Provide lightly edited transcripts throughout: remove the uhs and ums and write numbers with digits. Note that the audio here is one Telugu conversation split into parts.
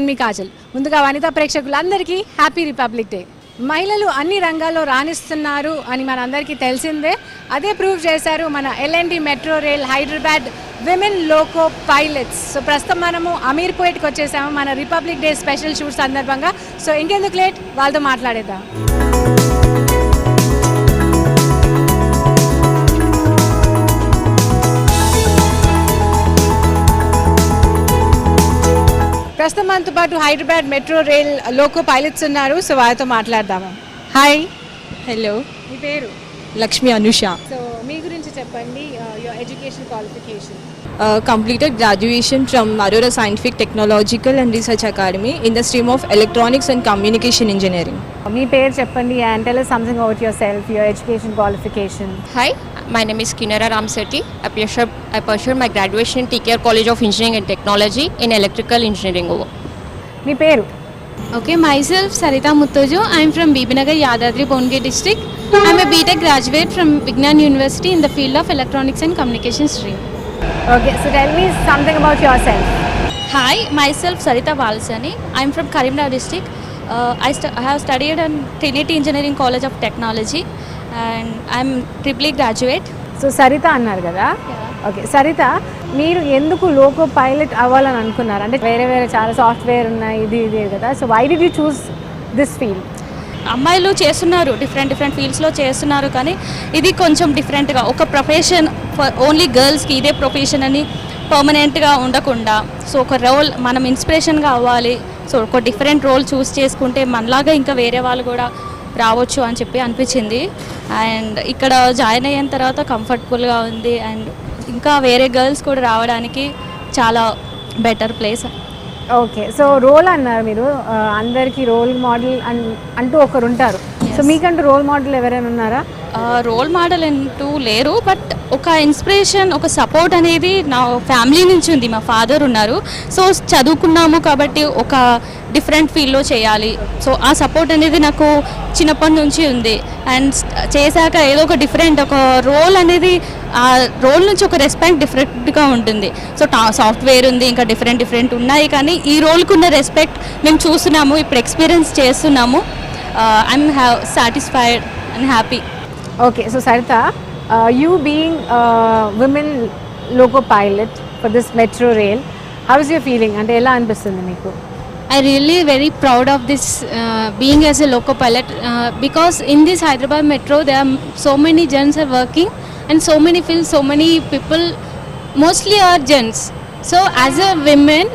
మీ కాజల్. ముందుగా వనితా ప్రేక్షకులందరికీ హ్యాపీ రిపబ్లిక్ డే. మహిళలు అన్ని రంగాల్లో రాణిస్తున్నారు అని మనందరికీ తెలిసిందే. అదే ప్రూవ్ చేశారు మన LNT metro rail Hyderabad women loco pilots. So ప్రస్తుతం మనము అమీర్పేట్కి వచ్చేసాము మన రిపబ్లిక్ డే స్పెషల్ షూట్ సందర్భంగా. సో ఇంకెందుకు లేట్, వాళ్ళతో మాట్లాడేద్దాం. ప్రస్తుతం మనతో పాటు Hyderabad metro rail loco pilots ఉన్నారు. సో వాళ్ళతో మాట్లాడదాము. హాయ్. హలో, మీ పేరు? లక్ష్మి అనుష. సో మీ గురించి చెప్పండి, your education qualification. Completed graduation from Aurora Scientific Technological and Research Academy in the stream of Electronics and Communication Engineering. మీ పేరు చెప్పండి and tell us something about yourself, your education qualification. Hi, my name is Kinara Ramsetti. I pursued my graduation in TKR College of Engineering and Technology in Electrical Engineering. మీ పేరు? Okay, myself Sarita Muttoju. I am from Bibinagar, Yadadri, Bongir district. I am a BTech graduate from Vignan University in the field of Electronics and Communication stream. Okay, so tell me something about yourself. Hi, myself Sarita Valsani. I am from Karimnagar district. I have studied at Trinity Engineering College of Technology and I am triple graduate. So Saritha అన్నారు కదా. ఓకే సరిత, మీరు ఎందుకు లోకో పైలట్ అవ్వాలని అనుకున్నారు? అంటే వేరే వేరే చాలా సాఫ్ట్వేర్ ఉన్నాయి, ఇది కదా. So why did you choose this field? అమ్మాయిలు చేస్తున్నారు, డిఫరెంట్ ఫీల్డ్స్లో చేస్తున్నారు, కానీ ఇది కొంచెం డిఫరెంట్గా ఒక ప్రొఫెషన్ ఫర్ ఓన్లీ గర్ల్స్కి ఇదే ప్రొఫెషన్ అని పర్మనెంట్గా ఉండకుండా సో ఒక రోల్ మనం ఇన్స్పిరేషన్గా అవ్వాలి. సో ఒక డిఫరెంట్ రోల్ చూస్ చేసుకుంటే మనలాగా ఇంకా వేరే వాళ్ళు కూడా రావచ్చు అని చెప్పి అనిపించింది. అండ్ ఇక్కడ జాయిన్ అయిన తర్వాత కంఫర్టబుల్గా ఉంది అండ్ ఇంకా వేరే గర్ల్స్ కూడా రావడానికి చాలా better place. Okay, so role అన్నారు మీరు, అందరికీ రోల్ మోడల్ అంటూ ఒకరు ఉంటారు. సో మీకంటూ రోల్ మోడల్ ఎవరైనా ఉన్నారా? రోల్ మోడల్ అంటూ లేరు, బట్ ఒక ఇన్స్పిరేషన్, ఒక సపోర్ట్ అనేది నా ఫ్యామిలీ నుంచి ఉంది. మా ఫాదర్ ఉన్నారు, సో చదువుకున్నాము కాబట్టి ఒక డిఫరెంట్ ఫీల్డ్లో చేయాలి. సో ఆ సపోర్ట్ అనేది నాకు చిన్నప్పటి నుంచి ఉంది. అండ్ చేశాక ఏదో ఒక డిఫరెంట్ ఒక రోల్ అనేది, ఆ రోల్ నుంచి ఒక రెస్పెక్ట్ డిఫరెంట్గా ఉంటుంది. సో సాఫ్ట్వేర్ ఉంది, ఇంకా డిఫరెంట్ ఉన్నాయి, కానీ ఈ రోల్కి ఉన్న రెస్పెక్ట్ మేము చూస్తున్నాము, ఇప్పుడు ఎక్స్పీరియన్స్ చేస్తున్నాము. I'm satisfied and happy. Okay, so Saritha, you being women loco pilot for this metro rail, how is your feeling? అంటే ఎలా అనిపిస్తుంది మీకు? I really very proud of this being as a loco pilot because in this Hyderabad metro there are so many gents are working and so many fields, so many people mostly are gents. So as a women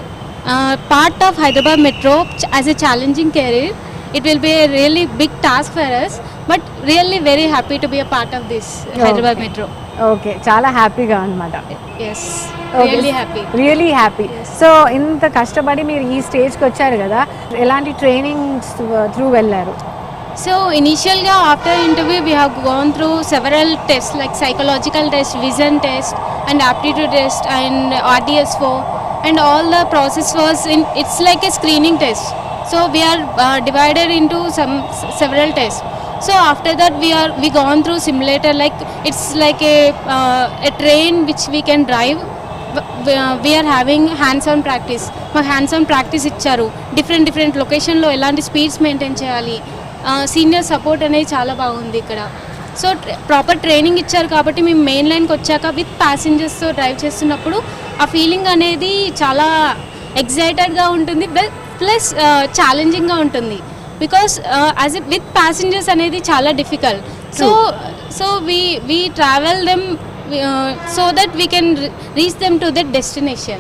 part of Hyderabad metro as a challenging career, it will be a really big task for us, but really very happy to be a part of this Hyderabad metro. Okay, చాలా హ్యాపీగా అనమాట. Yes, really happy. సో ఇంత కష్టపడి మీరు ఈ స్టేజ్కి వచ్చారు కదా, ఎలాంటి ట్రైనింగ్స్ త్రూ వెళ్ళారు? So initially after interview we have gone through several tests like psychological test, vision test and aptitude test and RDS4, and all the process was in, it's like a screening test. So we are divided into several tests. So after that we gone through simulator, like it's like a train which we can drive. We are having hands-on practice. మాకు hands-on practice ఇచ్చారు. డిఫరెంట్ లొకేషన్లో ఎలాంటి స్పీడ్స్ మెయింటైన్ చేయాలి, సీనియర్ సపోర్ట్ అనేది చాలా బాగుంది ఇక్కడ. సో ప్రాపర్ ట్రైనింగ్ ఇచ్చారు కాబట్టి మేము మెయిన్ లైన్కి వచ్చాక విత్ ప్యాసింజర్స్తో డ్రైవ్ చేస్తున్నప్పుడు ఆ ఫీలింగ్ అనేది చాలా ఎగ్జైటెడ్గా ఉంటుంది, ప్లస్ ఛాలెంజింగ్గా ఉంటుంది. Because as a with passengers అనేది చాలా difficult. So we travel them so that we can reach them to their destination.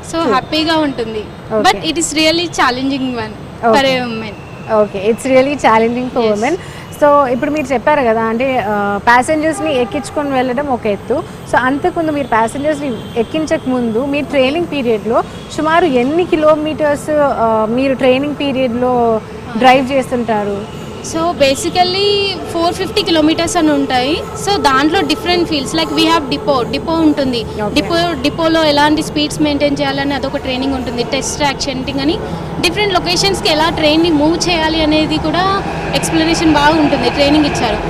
So హ్యాపీగా ఉంటుంది, but it is really challenging one for a woman. Okay, it's really challenging for women. So ఇప్పుడు మీరు చెప్పారు కదా, అంటే ప్యాసింజర్స్ని ఎక్కించుకొని వెళ్ళడం ఒక ఎత్తు. సో అంతకుముందు మీరు ప్యాసింజర్స్ని ఎక్కించక ముందు మీ ట్రైనింగ్ పీరియడ్లో సుమారు ఎన్ని కిలోమీటర్స్ మీరు ట్రైనింగ్ పీరియడ్లో డ్రైవ్ చేస్తుంటారు? సో బేసికల్లీ 450 కిలోమీటర్స్ అని ఉంటాయి. సో దాంట్లో different fields like we have depot ఉంటుంది. డిపోలో ఎలాంటి స్పీడ్స్ మెయింటైన్ చేయాలని అదొక ట్రైనింగ్ ఉంటుంది. టెస్ట్ ట్రాక్ షెంటింగ్ అని డిఫరెంట్ లొకేషన్స్కి ఎలా ట్రైన్ని మూవ్ చేయాలి అనేది కూడా ఎక్స్ప్లెనేషన్ బాగా ఉంటుంది, ట్రైనింగ్ ఇచ్చారు.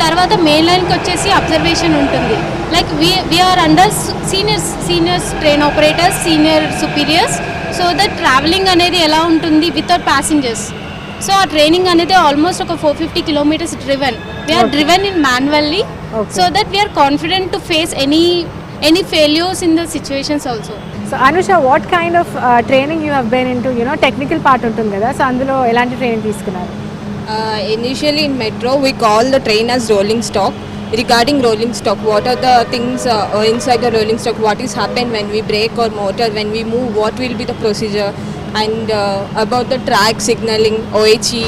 తర్వాత మెయిన్ లైన్కి వచ్చేసి అబ్జర్వేషన్ ఉంటుంది. Like we are under seniors train operators, senior superiors. So that travelling అనేది ఎలా ఉంటుంది వితౌట్ ప్యాసింజర్స్. సో ఆ ట్రైనింగ్ అనేది ఆల్మోస్ట్ ఒక 450 kilometers driven. We are driven in manually so that we are confident to face any failures in the situations also. So Anusha, what kind of training you have been into? Technical part ఉంటుంది కదా, సో అందులో ఎలాంటి ట్రైనింగ్ తీసుకున్నారు? Initially in metro, we call the train as rolling stock. Regarding rolling stock, what are the things inside the rolling stock? What is happen when we brake or motor, when we move? What will be the procedure? And about the track signaling, OHE,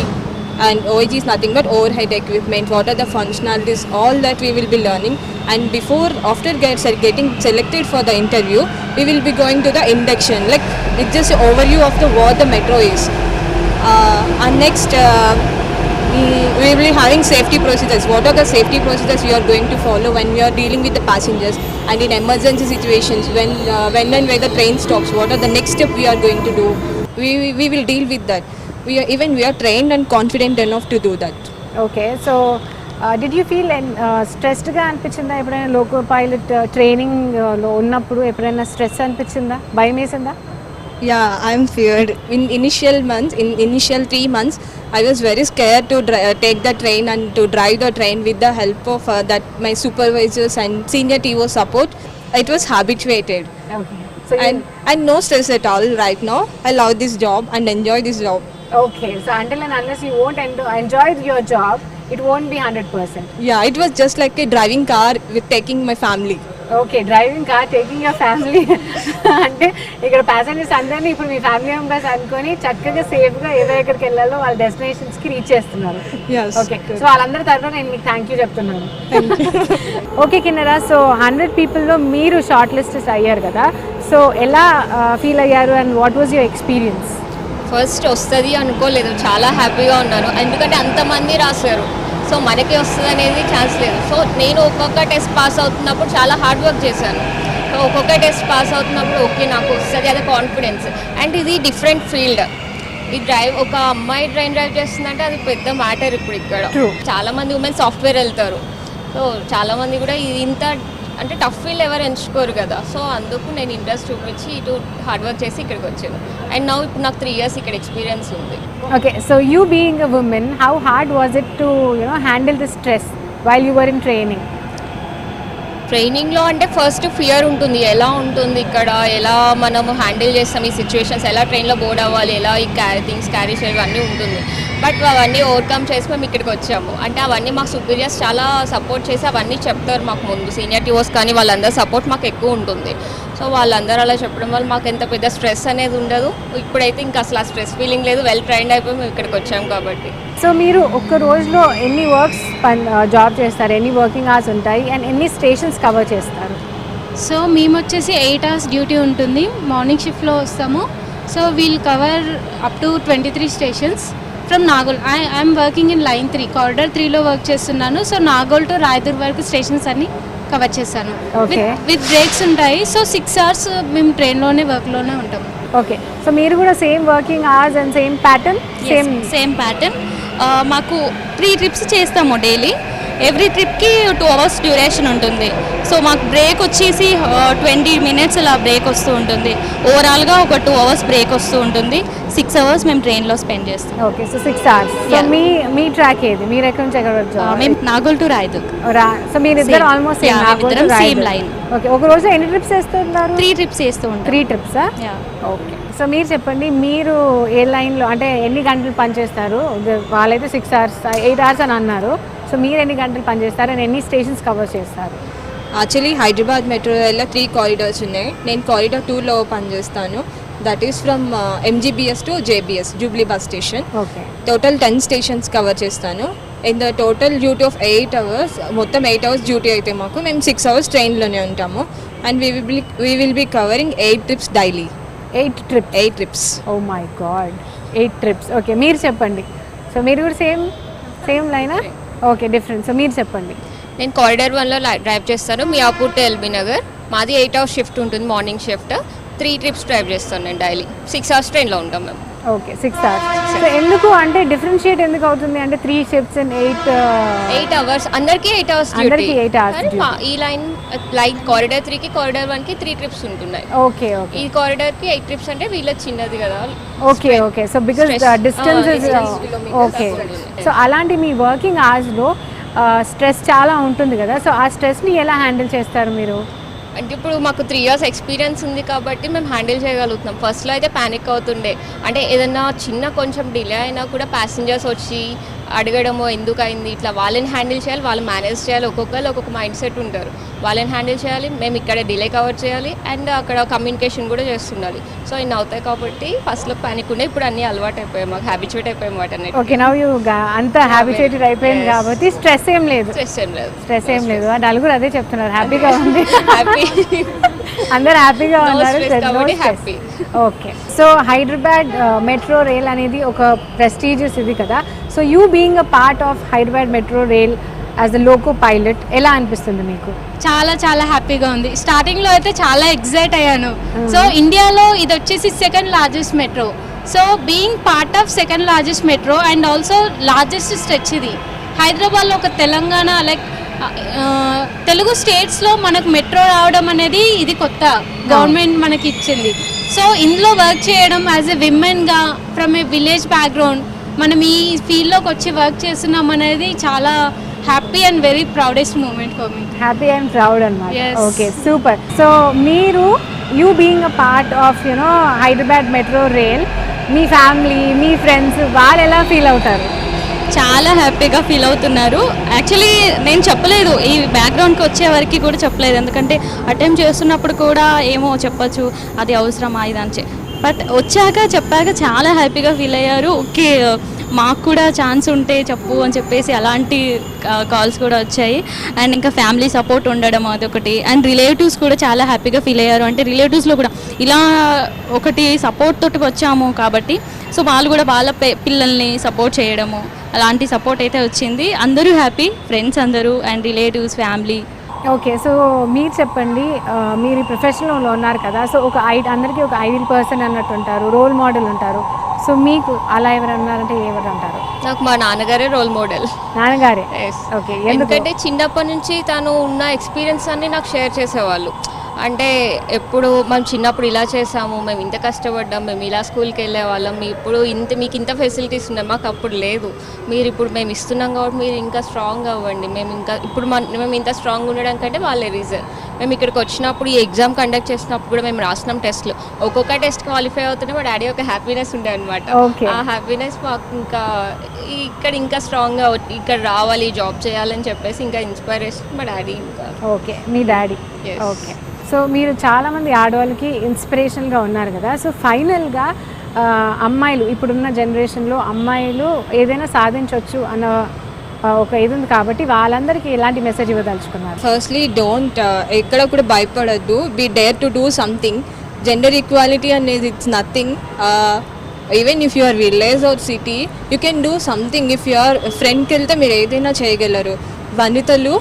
and OHE is nothing but overhead equipment. What are the functionalities? All that we will be learning. And after getting selected for the interview, we will be going to the induction. Like it's just an overview of what the metro is. And next. We will be having safety procedures. What are the safety procedures we are going to follow when we are dealing with the passengers, and in emergency situations when and where the train stops, what are the next step we are going to do? We will deal with that. We are trained and confident enough to do that. Okay, so did you feel స్ట్రెస్డ్గా అనిపించిందా ఎప్పుడైనా లోకో పైలట్ ట్రైనింగ్లో ఉన్నప్పుడు? ఎప్పుడైనా స్ట్రెస్ అనిపించిందా, భయం వేసిందా? Yeah, I'm feared. In initial 3 months, I was very scared to take the train and to drive the train with the help of that my supervisors and senior TO support. It was habituated. Okay. So and no stress at all right now. I love this job and enjoy this job. Okay, so until and unless you won't enjoy your job, it won't be 100%. Yeah, it was just like a driving car with taking my family. Okay, driving car taking your family. అంటే ఇక్కడ ప్యాసింజర్స్ అందరినీ ఇప్పుడు మీ ఫ్యామిలీ మెంబర్స్ అనుకొని చక్కగా సేఫ్గా ఏదో ఎక్కడికి వెళ్ళాలో వాళ్ళ డెస్టినేషన్స్కి రీచ్ చేస్తున్నారు. ఓకే, సో వాళ్ళందరి తరఫున నేను మీకు థ్యాంక్ యూ చెప్తున్నాను. ఓకే కిన్నెరా, సో 100 పీపుల్లో మీరు షార్ట్ లిస్ట్ అయ్యారు కదా, సో ఎలా ఫీల్ అయ్యారు and what was your experience? First వస్తుంది అనుకోలేదు, చాలా హ్యాపీగా ఉన్నాను. ఎందుకంటే అంతమంది రాశారు, సో మనకే వస్తుంది అనేది ఛాన్స్ లేదు. సో నేను ఒక్కొక్క టెస్ట్ పాస్ అవుతున్నప్పుడు చాలా హార్డ్ వర్క్ చేశాను. సో ఒక్కొక్క టెస్ట్ పాస్ అవుతున్నప్పుడు ఓకే నాకు వస్తుంది అదే కాన్ఫిడెన్స్. అండ్ ఇది డిఫరెంట్ ఫీల్డ్. ఈ ఒక అమ్మాయి ట్రైన్ డ్రైవ్ చేస్తుందంటే అది పెద్ద మ్యాటర్. ఇప్పుడు ఇక్కడ చాలామంది ఉమెన్ సాఫ్ట్వేర్ వెళ్తారు, సో చాలామంది కూడా ఇంత అంటే టఫ్ ఫీల్డ్ ఎవరు ఎంచుకోరు కదా. సో అందుకు నేను ఇంట్రెస్ట్ చూపించి ఇటు హార్డ్ వర్క్ చేసి ఇక్కడికి వచ్చాను. అండ్ నౌ ఇప్పుడు నాకు 3 years ఇక్కడ ఎక్స్పీరియన్స్ ఉంది. Okay, so you being a woman, how hard was it to handle the stress while you were in training? ట్రైనింగ్లో అంటే ఫస్ట్ ఫియర్ ఉంటుంది, ఎలా ఉంటుంది ఇక్కడ, ఎలా మనము హ్యాండిల్ చేస్తాం ఈ సిచ్యువేషన్స్, ఎలా ట్రైన్లో బోర్డ్ అవ్వాలి, ఎలా ఈ థింగ్స్ క్యారీ చేయాలి అన్నీ ఉంటుంది. బట్ అవన్నీ ఓవర్కమ్ చేసి మేము ఇక్కడికి వచ్చాము. అంటే అవన్నీ మాకు సుపీరియర్స్ చాలా సపోర్ట్ చేసి అవన్నీ చెప్తారు మాకు ముందు. సీనియర్ టీఓస్ కానీ వాళ్ళందరూ సపోర్ట్ మాకు ఎక్కువ ఉంటుంది. సో వాళ్ళందరూ అలా చెప్పడం వల్ల మాకు ఎంత పెద్ద స్ట్రెస్ అనేది ఉండదు. ఇప్పుడైతే ఇంకా అసలు ఆ స్ట్రెస్ ఫీలింగ్ లేదు, వెల్ ట్రైన్డ్ అయిపోయి మేము ఇక్కడికి వచ్చాము కాబట్టి. సో మీరు ఒక్క రోజులో ఎన్ని వర్క్స్ జాబ్ చేస్తారు, ఎన్ని వర్కింగ్ అవర్స్ ఉంటాయి అండ్ ఎన్ని స్టేషన్స్ కవర్ చేస్తారు? సో మేము వచ్చేసి 8 hours డ్యూటీ ఉంటుంది. మార్నింగ్ షిఫ్ట్లో వస్తాము. So we'll cover up to 23 stations from Nagole. I'm working in line 3, corridor 3లో వర్క్ చేస్తున్నాను. సో నాగోల్ టు రాయదుర్ వరకు స్టేషన్స్ అన్ని కవర్ చేశాను. విత్ బ్రేక్స్ ఉంటాయి. సో 6 hours మేము ట్రైన్లోనే వర్క్లోనే ఉంటాము. ఓకే, సో మీరు కూడా same working hours and same pattern? Same pattern. మాకు 3 trips చేస్తాము డైలీ. ఎవ్రీ ట్రిప్కి 2 hours డ్యూరేషన్ ఉంటుంది. సో మాకు బ్రేక్ వచ్చేసి 20 minutes అలా బ్రేక్ వస్తూ ఉంటుంది. ఓవరాల్గా ఒక 2 hours బ్రేక్ వస్తూ ఉంటుంది. 6 hours మేము ట్రైన్లో స్పెండ్ చేస్తాం. Okay, so 6 hours. సో మీ ట్రాక్ ఏది? మీరు ఎక్కడి నుంచి ఎక్కడ వచ్చారు? మేము నాగోల్ టు రాయదుర్గ్. సో మీరు ఇద్దరు ఆల్మోస్ట్ సేమ్ లైన్. ఓకే, ఒక రోజు ఎన్ని ట్రిప్స్ చేస్తున్నారు? 3 trips చేస్తూ ఉంటాం. 3 trips? ఓకే, సో మీరు చెప్పండి, మీరు ఏ లైన్లో అంటే ఎన్ని గంటలు పనిచేస్తారు? వాళ్ళైతే 6 hours 8 hours అని అన్నారు. సో మీరు ఎన్ని గంటలు పనిచేస్తారు అండ్ ఎన్ని స్టేషన్స్ కవర్ చేస్తారు? యాక్చువల్లీ హైదరాబాద్ మెట్రో రైల్లో 3 corridors ఉన్నాయి. నేను కారిడార్ 2లో పనిచేస్తాను. That is from MGBS to JBS, Jubilee bus station. Okay, total 10 stations cover చేస్తాను. In the total duty of 8 hours, మొత్తం 8 hours డ్యూటీ అయితే మాకు మేము 6 hours ట్రైన్లోనే ఉంటాము. And we will be covering 8 trips daily. 8 trips? Oh my God, 8 trips. Okay, మీరు చెప్పండి. సో మీరు కూడా సేమ్ లైనా? Okay, different. సో మీరు చెప్పండి. నేను కారిడార్ 1లో డ్రైవ్ చేస్తాను, మియాపూర్ టు ఎల్బీ నగర్. మాది 8 hours షిఫ్ట్ ఉంటుంది, మార్నింగ్ షిఫ్ట్. 3 trips డ్రైవ్ చేస్తాను నేను డైలీ. 6 hours ట్రైన్లో ఉంటాం మేము. Okay 6 hours. సో ఎందుకు అంటే డిఫరెన్షియేట్ ఎందుకు అవుతుంది అంటే 3 shifts and 8 hours అందరికీ 8 hours అందరికీ 8 hours duty. ఈ లైన్ కారిడార్ 3కి కారిడార్ 1కి 3 trips ఉంటున్నాయి. ఓకే ఓకే ఈ కారిడార్కి 8 trips అంటే వీళ్ళకి చిన్నది కదా. Okay okay so because the distance is okay. So అలాంటి మీ వర్కింగ్ అవర్స్లో స్ట్రెస్ చాలా ఉంటుంది కదా, సో ఆ స్ట్రెస్ని ఎలా హ్యాండిల్ చేస్తారు మీరు? అంటే ఇప్పుడు మాకు 3 years ఎక్స్పీరియన్స్ ఉంది కాబట్టి మేము హ్యాండిల్ చేయగలుగుతున్నాం. ఫస్ట్లో అయితే ప్యానిక్ అవుతుండే, అంటే ఏదన్నా చిన్న కొంచెం డిలే అయినా కూడా ప్యాసింజర్స్ వచ్చి అడగడమో ఎందుకు అయింది ఇట్లా, వాళ్ళని హ్యాండిల్ చేయాలి, వాళ్ళు మేనేజ్ చేయాలి. ఒక్కొక్కరు ఒక్కొక్క మైండ్ సెట్ ఉంటారు, వాళ్ళని హ్యాండిల్ చేయాలి, మేము ఇక్కడ డిలే కవర్ చేయాలి అండ్ అక్కడ కమ్యూనికేషన్ కూడా చేస్తుండాలి. సో ఇన్ని అవుతాయి కాబట్టి ఫస్ట్లో ప్యానిక్ ఉండే, ఇప్పుడు అన్నీ అలవాటు అయిపోయాయి, మాకు హ్యాబిచువేట్ అయిపోయాయి వాటి. ఓకే నౌ యూ అంతా హ్యాబిచుయేటెడ్ అయిపోయింది కాబట్టి స్ట్రెస్ ఏం లేదు. స్ట్రెస్ ఏం లేదు. నలుగురు అదే చెప్తున్నారు, హ్యాపీగా ఉంది, అందరు హ్యాపీగా ఉన్నారు. Okay so Hyderabad metro rail అనేది ఒక ప్రెస్టీజియస్ ఇది కదా, so you being a part of Hyderabad metro rail as a loco pilot ఎలా అనిపిస్తుంది మీకు? చాలా చాలా హ్యాపీగా ఉంది. స్టార్టింగ్లో అయితే చాలా ఎగ్జైట్ అయ్యాను. సో ఇండియాలో ఇది వచ్చేసి second largest metro. So being part of second largest metro and also largest stretch ఇది. హైదరాబాద్లో ఒక తెలంగాణ లైక్ తెలుగు స్టేట్స్లో మనకు మెట్రో రావడం అనేది ఇది కొత్త, గవర్నమెంట్ మనకి ఇచ్చింది. సో ఇందులో వర్క్ చేయడం యాజ్ ఎ విమెన్గా ఫ్రమ్ ఏ విలేజ్ బ్యాక్గ్రౌండ్ మనం ఈ ఫీల్డ్లోకి వచ్చి వర్క్ చేస్తున్నాం అనేది చాలా happy and very proudest moment for me. Happy and proud అన్నమాట. Yes. Okay super. సో మీరు you being a part of you know Hyderabad metro rail, మీ ఫ్యామిలీ మీ ఫ్రెండ్స్ వాళ్ళు ఎలా ఫీల్ అవుతారు? చాలా హ్యాపీగా ఫీల్ అవుతున్నారు. యాక్చువల్లీ నేను చెప్పలేదు, ఈ బ్యాక్గ్రౌండ్కి వచ్చే వరకు కూడా చెప్పలేదు, ఎందుకంటే అటెంప్ట్ చేస్తున్నప్పుడు కూడా ఏమో చెప్పచ్చు అది అవసరమా ఇదని. బట్ వచ్చాక చెప్పాక చాలా హ్యాపీగా ఫీల్ అయ్యారు. ఓకే మాకు కూడా ఛాన్స్ ఉంటే చెప్పు అని చెప్పేసి అలాంటి కాల్స్ కూడా వచ్చాయి. అండ్ ఇంకా ఫ్యామిలీ సపోర్ట్ ఉండడం అదొకటి. అండ్ రిలేటివ్స్ కూడా చాలా హ్యాపీగా ఫీల్ అయ్యారు. అంటే రిలేటివ్స్లో కూడా ఇలా ఒకటి సపోర్ట్ తోటి వచ్చాము కాబట్టి సో వాళ్ళు కూడా వాళ్ళ పిల్లల్ని సపోర్ట్ చేయడము అలాంటి సపోర్ట్ అయితే వచ్చింది. అందరూ హ్యాపీ, ఫ్రెండ్స్ అందరూ and relatives family. Okay so మీరు చెప్పండి, మీరు ఈ ప్రొఫెషన్లో ఉన్నారు కదా, సో అందరికీ ఒక ఐడియల్ పర్సన్ అన్నట్టు ఉంటారు, రోల్ మోడల్ ఉంటారు. సో మీకు అలా ఎవరు అన్నారంటే ఎవరు అంటారు? నాకు మా నాన్నగారే రోల్ మోడల్. నాన్నగారే? ఓకే. ఎందుకంటే చిన్నప్పటి నుంచి తను ఉన్న ఎక్స్పీరియన్స్ అన్ని నాకు షేర్ చేసేవాళ్ళు. అంటే ఎప్పుడు మనం చిన్నప్పుడు ఇలా చేసాము, మేము ఇంత కష్టపడ్డాం, మేము ఇలా స్కూల్కి వెళ్ళే వాళ్ళం, ఇప్పుడు మీకు ఇంత ఫెసిలిటీస్ ఉన్నాయి, మాకు అప్పుడు లేదు, మీరు ఇప్పుడు మేము ఇస్తున్నాం కాబట్టి మీరు ఇంకా స్ట్రాంగ్ అవ్వండి, మేము ఇంకా ఇప్పుడు మేము ఇంత స్ట్రాంగ్ ఉండడం కంటే వాళ్ళే రీజన్. మేము ఇక్కడికి వచ్చినప్పుడు ఈ ఎగ్జామ్ కండక్ట్ చేసినప్పుడు కూడా మేము రాసినాం టెస్ట్లు, ఒక్కొక్క టెస్ట్ క్వాలిఫై అవుతుంటే మా డాడీ ఒక హ్యాపీనెస్ ఉండే అనమాట. ఆ హ్యాపీనెస్ మాకు ఇంకా ఇక్కడ ఇంకా స్ట్రాంగ్గా ఇక్కడ రావాలి జాబ్ చేయాలని చెప్పేసి ఇంకా ఇన్స్పైరేషన్ మా డాడీ. ఇంకా ఓకే మీ డాడీ. ఓకే సో మీరు చాలామంది ఆడవాళ్ళకి ఇన్స్పిరేషన్గా ఉన్నారు కదా, సో ఫైనల్గా అమ్మాయిలు ఇప్పుడున్న జనరేషన్లో అమ్మాయిలు ఏదైనా సాధించవచ్చు అన్న ఒక ఇది ఉంది కాబట్టి వాళ్ళందరికీ ఎలాంటి మెసేజ్ ఇవ్వదలుచుకున్నారు? ఫస్ట్లీ డోంట్ ఎక్కడ కూడా భయపడద్దు, be dare to do something. Gender equality అనేది it's nothing. Even if you are village or city you can do something. If you are ఫ్రెండ్కి వెళ్తే మీరు ఏదైనా చేయగలరు. వనితలు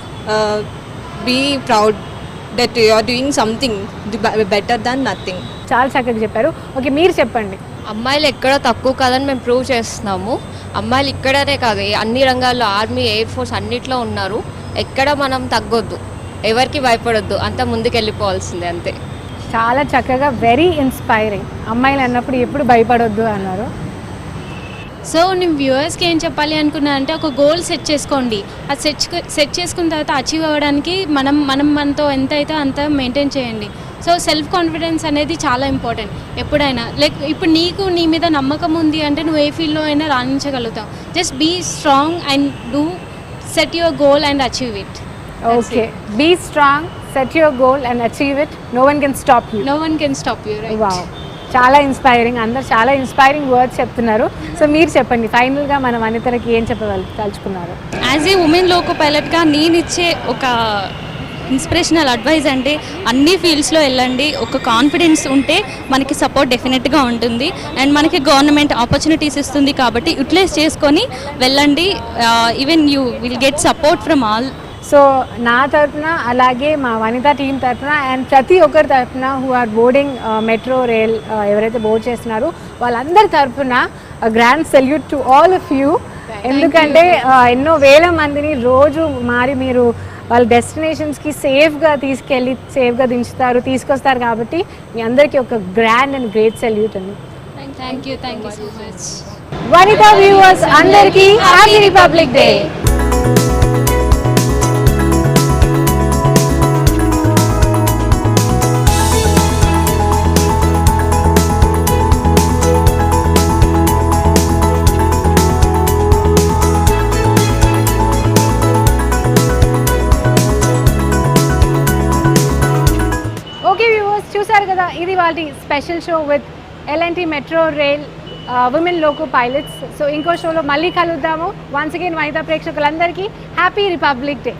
be proud that you are doing something better than nothing. చాలా చక్కగా చెప్పారు. ఓకే మీరు చెప్పండి. అమ్మాయిలు ఎక్కడ తక్కువ కాదని మేము ప్రూవ్ చేస్తున్నాము. అమ్మాయిలు ఇక్కడనే కాదు, అన్ని రంగాల్లో ఆర్మీ ఎయిర్ ఫోర్స్ అన్నిట్లో ఉన్నారు. ఎక్కడ మనం తగ్గొద్దు, ఎవరికి భయపడొద్దు, అంతా ముందుకు వెళ్ళిపోవాల్సిందే అంతే. చాలా చక్కగా, వెరీ ఇన్స్పైరింగ్. అమ్మాయిలు అన్నప్పుడు ఎప్పుడు భయపడొద్దు అన్నారు. సో నేను వ్యూవర్స్కి ఏం చెప్పాలి అనుకున్నా అంటే ఒక గోల్ సెట్ చేసుకోండి. అది సెట్ చేసుకున్న తర్వాత అచీవ్ అవ్వడానికి మనతో ఎంత అయితే అంత మెయింటైన్ చేయండి. సో సెల్ఫ్ కాన్ఫిడెన్స్ అనేది చాలా ఇంపార్టెంట్ ఎప్పుడైనా. లైక్ ఇప్పుడు నీకు నీ మీద నమ్మకం ఉంది అంటే నువ్వు ఏ ఫీల్డ్లో అయినా రాణించగలుగుతావు. Just be strong and do set your goal and achieve it. Okay be strong, set your goal and achieve it. No one can stop you. No one can stop you. Right. Wow, చాలా ఇన్స్పైరింగ్. అందరు చాలా ఇన్స్పైరింగ్ వర్డ్స్ చెప్తున్నారు. సో మీరు చెప్పండి ఫైనల్గా మనం అనితలకి ఏం చెప్పదలుచుకున్నారు? యాజ్ ఏ ఉమెన్ లోకో పైలట్గా నేను ఇచ్చే ఒక ఇన్స్పిరేషనల్ అడ్వైజ్ అంటే అన్ని ఫీల్డ్స్లో వెళ్ళండి. ఒక కాన్ఫిడెన్స్ ఉంటే మనకి సపోర్ట్ డెఫినెట్గా ఉంటుంది అండ్ మనకి గవర్నమెంట్ ఆపర్చునిటీస్ ఇస్తుంది కాబట్టి యూటిలైజ్ చేసుకొని వెళ్ళండి. Even you will get support from all. So నా తరఫున అలాగే మా వనితా టీం తరఫున అండ్ ప్రతి ఒక్కరి తరఫున who are boarding metro rail ఎవరైతే బోర్డ్ చేస్తున్నారో వాళ్ళందరి తరఫున grand salute to all of you. ఎందుకంటే ఎన్నో వేల మందిని రోజు మారి మీరు వాళ్ళ డెస్టినేషన్స్కి సేఫ్గా తీసుకెళ్ళి సేఫ్గా తీసుకొస్తారు కాబట్టి మీ అందరికీ ఒక గ్రాండ్ అండ్ గ్రేట్ సెల్యూట్ అండి. Thank you so much. Vanitha viewers అందరికీ happy Republic Day. Okay viewers, చూసారు కదా, ఇది వాళ్ళ special show with L&T metro rail women loco pilots. So ఇంకో షోలో మళ్ళీ కలుద్దాము. వన్స్ అగైన్ వనితా ప్రేక్షకులందరికీ హ్యాపీ రిపబ్లిక్ డే.